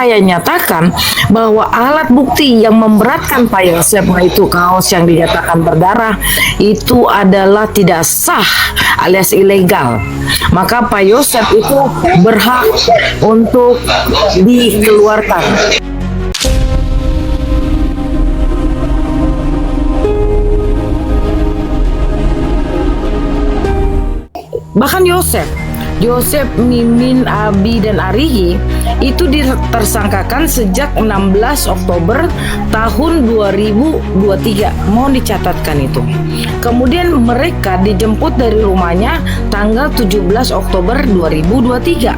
saya nyatakan bahwa alat bukti yang memberatkan Pak Yosef, yaitu kaos yang dinyatakan berdarah, itu adalah tidak sah alias ilegal. Maka Pak Yosef itu berhak untuk dikeluarkan. Bahkan Yosef, Mimin, Abi, dan Arihi itu ditersangkakan sejak 16 Oktober tahun 2023. Mohon dicatatkan itu. Kemudian mereka dijemput dari rumahnya tanggal 17 Oktober 2023.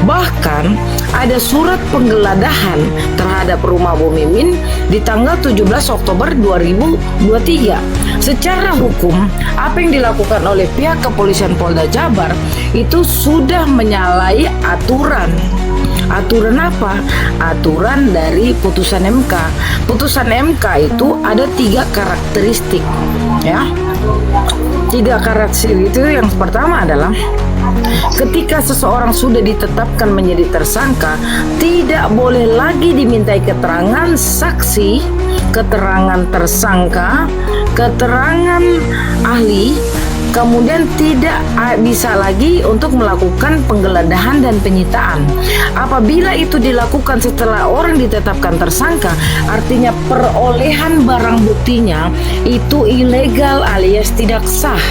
Bahkan ada surat penggeledahan terhadap rumah Bu Mimin di tanggal 17 Oktober 2023. Secara hukum, apa yang dilakukan oleh pihak kepolisian Polda Jabar itu sudah menyalahi aturan. Aturan apa? Aturan dari putusan MK. Putusan MK itu ada 3 karakteristik, ya. 3 karakteristik itu, yang pertama adalah ketika seseorang sudah ditetapkan menjadi tersangka, tidak boleh lagi dimintai keterangan saksi, keterangan tersangka, keterangan ahli. Kemudian tidak bisa lagi untuk melakukan penggeledahan dan penyitaan. Apabila itu dilakukan setelah orang ditetapkan tersangka, artinya perolehan barang buktinya itu ilegal alias tidak sah.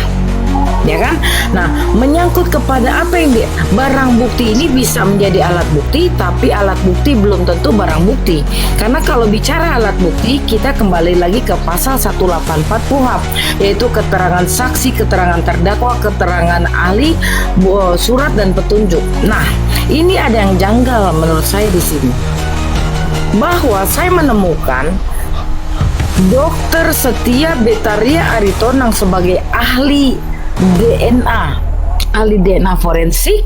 Ya kan? Nah, menyangkut kepada apa yang barang bukti ini bisa menjadi alat bukti, tapi alat bukti belum tentu barang bukti. Karena kalau bicara alat bukti, kita kembali lagi ke pasal 184 KUHP, yaitu keterangan saksi, keterangan terdakwa, keterangan ahli, surat dan petunjuk. Nah, ini ada yang janggal menurut saya di sini. Bahwa saya menemukan Dr. Setia Betaria Aritonang sebagai ahli DNA forensik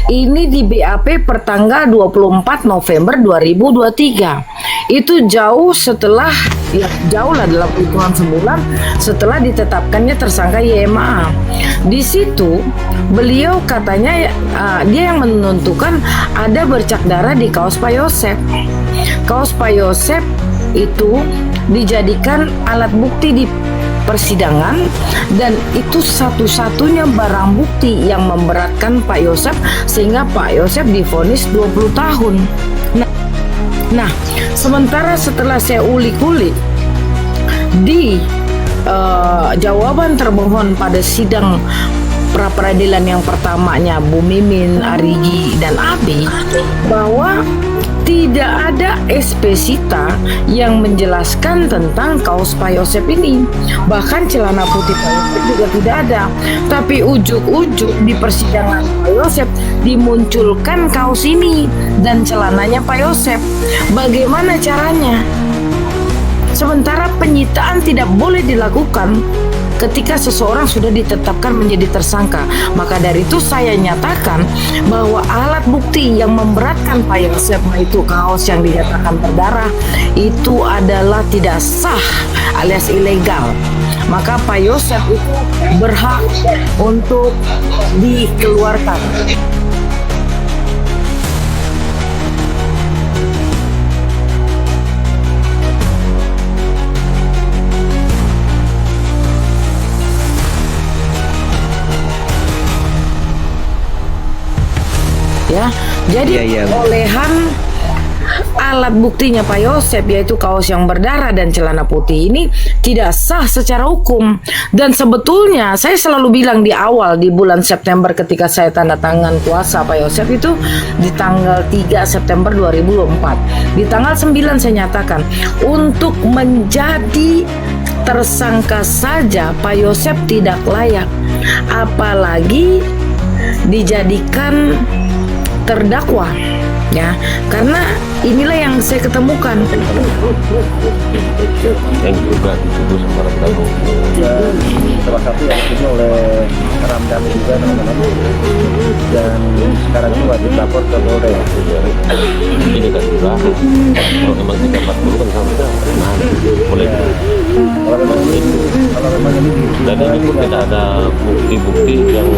ini di BAP pertanggal 24 November 2023. Itu jauh setelah, ya jauh lah, dalam hitungan sebulan setelah ditetapkannya tersangka YMA. Di situ beliau katanya dia yang menentukan ada bercak darah di kaos Pak Yosef. Kaos Pak Yosef itu dijadikan alat bukti di persidangan, dan itu satu-satunya barang bukti yang memberatkan Pak Yosef sehingga Pak Yosef divonis 20 tahun. Nah, sementara setelah saya ulik-ulik di jawaban termohon pada sidang pra peradilan yang pertamanya Bu Mimin, Arihi, dan Abi, bahwa tidak ada espesita yang menjelaskan tentang kaos Pak Yosef ini. Bahkan celana putih Pak Yosef juga tidak ada. Tapi ujuk-ujuk di persidangan Pak Yosef dimunculkan kaos ini dan celananya Pak Yosef. Bagaimana caranya? Sementara penyitaan tidak boleh dilakukan ketika seseorang sudah ditetapkan menjadi tersangka. Maka dari itu saya nyatakan bahwa alat bukti yang memberatkan Pak Yosef, itu kaos yang dinyatakan berdarah, itu adalah tidak sah alias ilegal. Maka Pak Yosef itu berhak untuk dikeluarkan. Ya, jadi perolehan alat buktinya Pak Yosef, yaitu kaos yang berdarah dan celana putih, ini tidak sah secara hukum. Dan sebetulnya saya selalu bilang di awal, di bulan September ketika saya tanda tangan kuasa Pak Yosef itu di tanggal 3 September 2024. Di tanggal 9 saya nyatakan untuk menjadi tersangka saja Pak Yosef tidak layak, apalagi dijadikan terdakwa, ya, karena inilah yang saya ketemukan. Yang juga dituduh sama Ramdhani. Dan salah satu yang dituduh oleh Ramdhani juga teman-teman. Dan sekarang juga dilapor ke Polda. Ini kan juga kalau memang 340 kan sama kita boleh. Kalau memang ini Dan ini pun tidak ada bukti-bukti yang